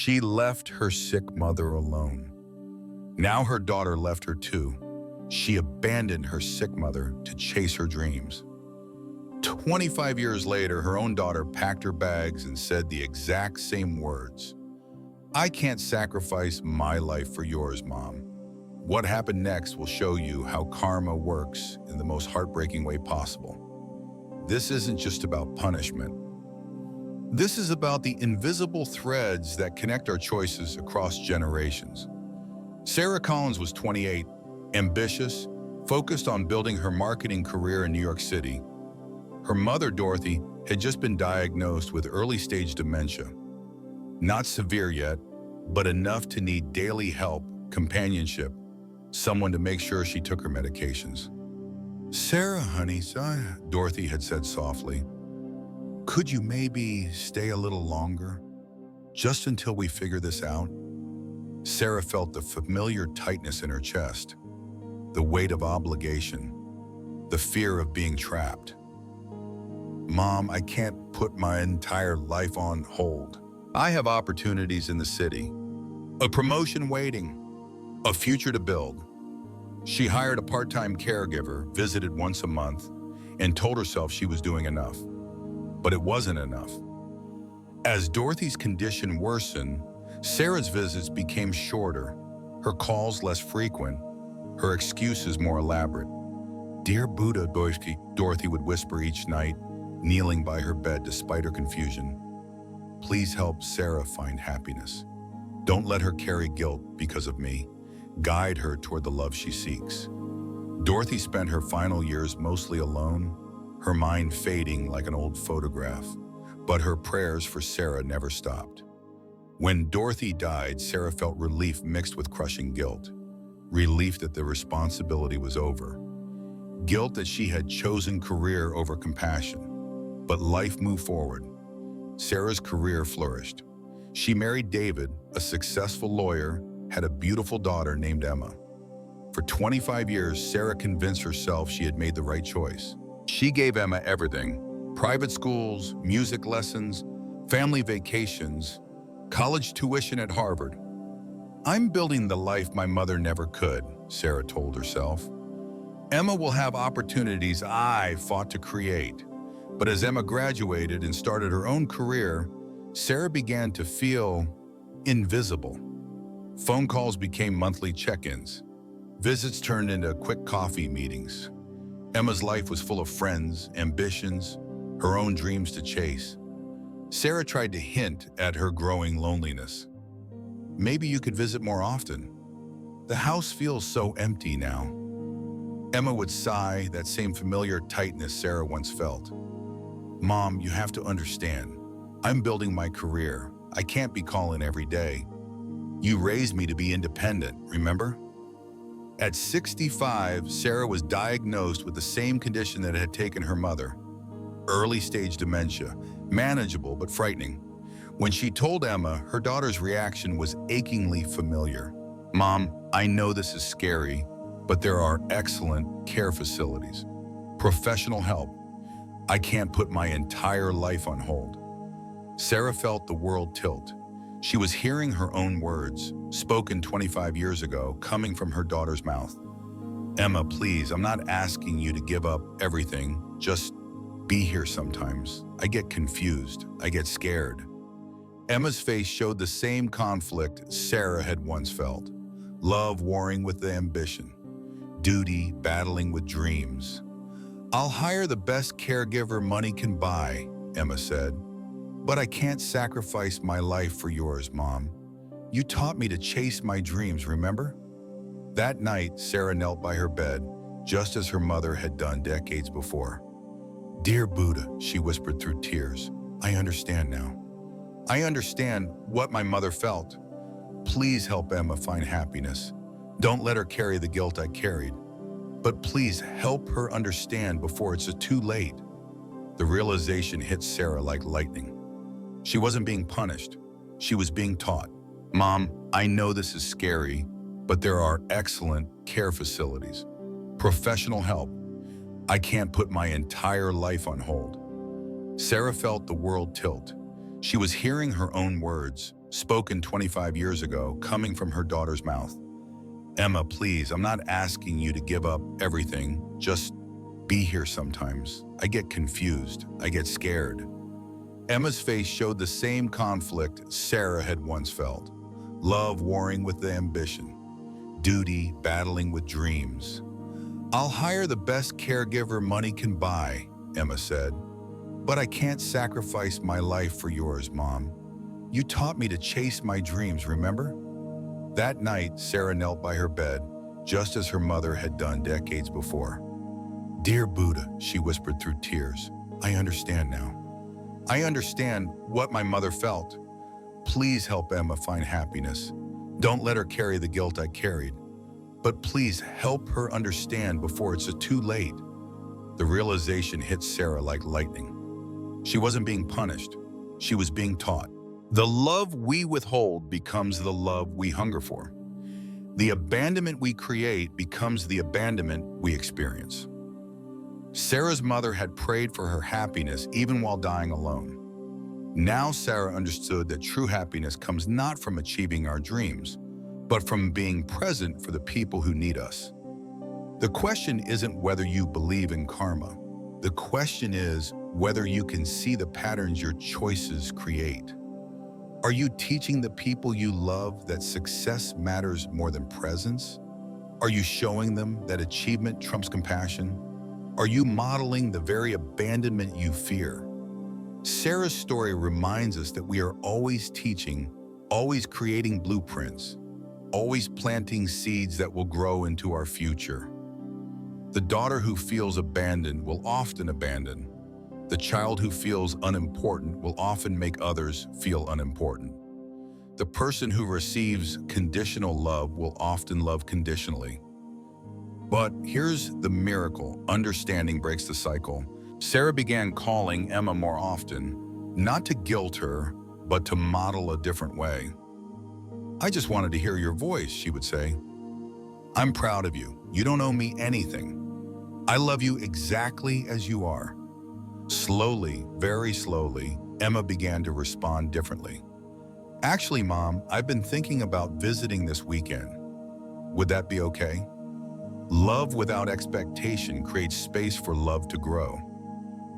She left her sick mother alone. Now her daughter left her too. She abandoned her sick mother to chase her dreams. 25 years later, her own daughter packed her bags and said the exact same words. "I can't sacrifice my life for yours, Mom." What happened next will show you how karma works in the most heartbreaking way possible. This isn't just about punishment. This is about the invisible threads that connect our choices across generations. Sarah Collins was 28, ambitious, focused on building her marketing career in New York City. Her mother, Dorothy, had just been diagnosed with early-stage dementia. Not severe yet, but enough to need daily help, companionship, someone to make sure she took her medications. "Sarah, honey, Dorothy had said softly, "could you maybe stay a little longer? Just until we figure this out?" Sarah felt the familiar tightness in her chest, the weight of obligation, the fear of being trapped. "Mom, I can't put my entire life on hold. I have opportunities in the city, a promotion waiting, a future to build." She hired a part-time caregiver, visited once a month, and told herself she was doing enough. But it wasn't enough. As Dorothy's condition worsened, Sarah's visits became shorter, her calls less frequent, her excuses more elaborate. "Dear Buddha," Dorothy would whisper each night, kneeling by her bed despite her confusion. "Please help Sarah find happiness. Don't let her carry guilt because of me. Guide her toward the love she seeks." Dorothy spent her final years mostly alone, her mind fading like an old photograph, but her prayers for Sarah never stopped. When Dorothy died, Sarah felt relief mixed with crushing guilt. Relief that the responsibility was over. Guilt that she had chosen career over compassion. But life moved forward. Sarah's career flourished. She married David, a successful lawyer, had a beautiful daughter named Emma. For 25 years, Sarah convinced herself she had made the right choice. She gave Emma everything: private schools, music lessons, family vacations, college tuition at Harvard. "I'm building the life my mother never could," Sarah told herself. "Emma will have opportunities I fought to create." But as Emma graduated and started her own career, Sarah began to feel invisible. Phone calls became monthly check-ins. Visits turned into quick coffee meetings. Emma's life was full of friends, ambitions, her own dreams to chase. Sarah tried to hint at her growing loneliness. "Maybe you could visit more often. The house feels so empty now." Emma would sigh, that same familiar tightness Sarah once felt. "Mom, you have to understand. I'm building my career. I can't be calling every day. You raised me to be independent, remember?" At 65, Sarah was diagnosed with the same condition that had taken her mother. Early-stage dementia, manageable but frightening. When she told Emma, her daughter's reaction was achingly familiar. "Mom, I know this is scary, but there are excellent care facilities. Professional help. I can't put my entire life on hold." Sarah felt the world tilt. She was hearing her own words, spoken 25 years ago, coming from her daughter's mouth. "Emma, please, I'm not asking you to give up everything. Just be here sometimes. I get confused. I get scared." Emma's face showed the same conflict Sarah had once felt. Love warring with the ambition. Duty battling with dreams. "I'll hire the best caregiver money can buy," Emma said. "But I can't sacrifice my life for yours, Mom. You taught me to chase my dreams, remember?" That night, Sarah knelt by her bed, just as her mother had done decades before. "Dear Buddha," she whispered through tears, "I understand now. I understand what my mother felt. Please help Emma find happiness. Don't let her carry the guilt I carried. But please help her understand before it's too late." The realization hit Sarah like lightning. She wasn't being punished. She was being taught. "Mom, I know this is scary, but there are excellent care facilities. Professional help. I can't put my entire life on hold." Sarah felt the world tilt. She was hearing her own words, spoken 25 years ago, coming from her daughter's mouth. Emma, please, I'm not asking you to give up everything. Just be here sometimes. I get confused. I get scared. Emma's face showed the same conflict Sarah had once felt. Love warring with the ambition. Duty battling with dreams. I'll hire the best caregiver money can buy, Emma said. But I can't sacrifice my life for yours, Mom. You taught me to chase my dreams, remember? That night, Sarah knelt by her bed, just as her mother had done decades before. Dear Buddha, she whispered through tears, I understand now. I understand what my mother felt. Please help Emma find happiness. Don't let her carry the guilt I carried. But please help her understand before it's too late. The realization hit Sarah like lightning. She wasn't being punished. She was being taught. The love we withhold becomes the love we hunger for. The abandonment we create becomes the abandonment we experience. Sarah's mother had prayed for her happiness even while dying alone. Now Sarah understood that true happiness comes not from achieving our dreams, but from being present for the people who need us. The question isn't whether you believe in karma. The question is whether you can see the patterns your choices create. Are you teaching the people you love that success matters more than presence? Are you showing them that achievement trumps compassion? Are you modeling the very abandonment you fear? Sarah's story reminds us that we are always teaching, always creating blueprints, always planting seeds that will grow into our future. The daughter who feels abandoned will often abandon. The child who feels unimportant will often make others feel unimportant. The person who receives conditional love will often love conditionally. But here's the miracle. Understanding breaks the cycle. Sarah began calling Emma more often, not to guilt her, but to model a different way. I just wanted to hear your voice, she would say. I'm proud of you. You don't owe me anything. I love you exactly as you are. Slowly, very slowly, Emma began to respond differently. Actually, Mom, I've been thinking about visiting this weekend. Would that be okay? Love without expectation creates space for love to grow.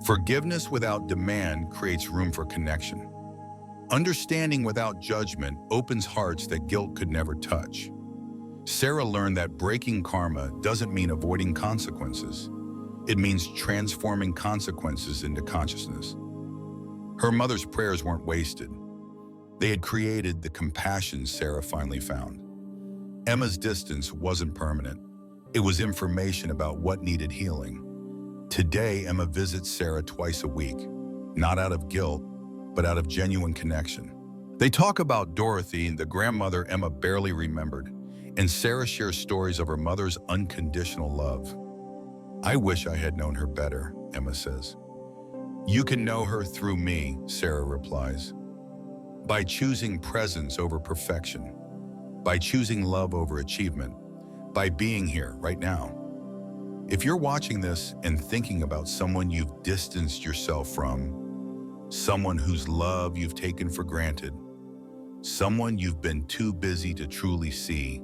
Forgiveness without demand creates room for connection. Understanding without judgment opens hearts that guilt could never touch. Sarah learned that breaking karma doesn't mean avoiding consequences. It means transforming consequences into consciousness. Her mother's prayers weren't wasted. They had created the compassion Sarah finally found. Emma's distance wasn't permanent. It was information about what needed healing. Today, Emma visits Sarah twice a week, not out of guilt, but out of genuine connection. They talk about Dorothy, the grandmother Emma barely remembered, and Sarah shares stories of her mother's unconditional love. I wish I had known her better, Emma says. You can know her through me, Sarah replies. By choosing presence over perfection, by choosing love over achievement, by being here right now. If you're watching this and thinking about someone you've distanced yourself from, someone whose love you've taken for granted, someone you've been too busy to truly see,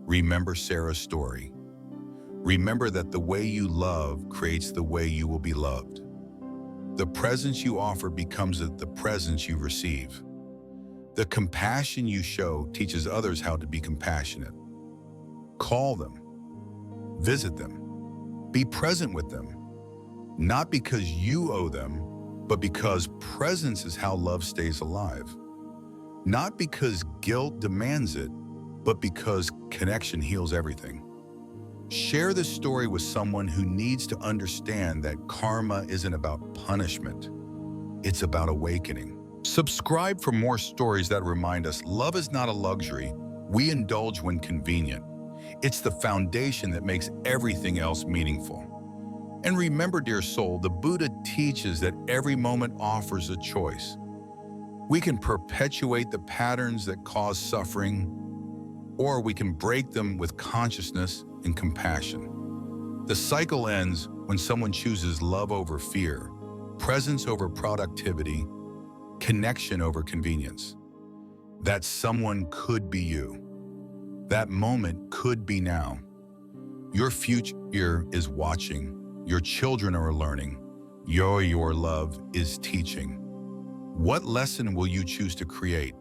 remember Sarah's story. Remember that the way you love creates the way you will be loved. The presence you offer becomes the presence you receive. The compassion you show teaches others how to be compassionate. Call them. Visit them. Be present with them. Not because you owe them, but because presence is how love stays alive. Not because guilt demands it, but because connection heals everything. Share this story with someone who needs to understand that karma isn't about punishment. It's about awakening. Subscribe for more stories that remind us love is not a luxury we indulge when convenient. It's the foundation that makes everything else meaningful. And remember, dear soul, the Buddha teaches that every moment offers a choice. We can perpetuate the patterns that cause suffering, or we can break them with consciousness and compassion. The cycle ends when someone chooses love over fear, presence over productivity, connection over convenience. That someone could be you. That moment could be now. Your future is watching. Your children are learning. Your love is teaching. What lesson will you choose to create?